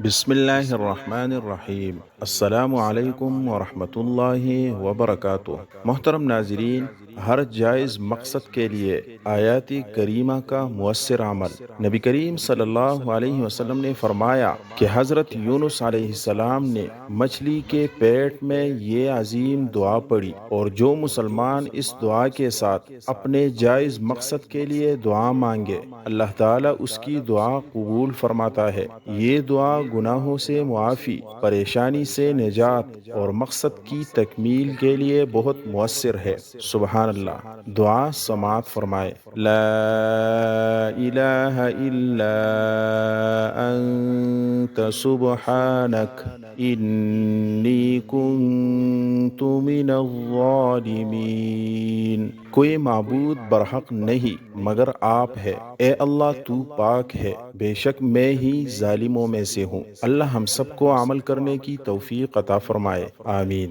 بسم اللہ الرحمن الرحیم۔ السلام علیکم ورحمۃ اللہ وبرکاتہ۔ محترم ناظرین، ہر جائز مقصد کے لیے آیات کریمہ کا مؤثر عمل۔ نبی کریم صلی اللہ علیہ وسلم نے فرمایا کہ حضرت یونس علیہ السلام نے مچھلی کے پیٹ میں یہ عظیم دعا پڑھی، اور جو مسلمان اس دعا کے ساتھ اپنے جائز مقصد کے لیے دعا مانگے، اللہ تعالیٰ اس کی دعا قبول فرماتا ہے۔ یہ دعا گناہوں سے معافی، پریشانی سے نجات اور مقصد کی تکمیل کے لیے بہت مؤثر ہے۔ سبحان اللہ۔ دعا سماعت فرمائے۔ لا الہ الا انت سبحانک انی کنت من الظالمین۔ کوئی معبود برحق نہیں مگر آپ ہے، اے اللہ تو پاک ہے، بے شک میں ہی ظالموں میں سے ہوں۔ اللہ ہم سب کو عمل کرنے کی توفیق عطا فرمائے، آمین۔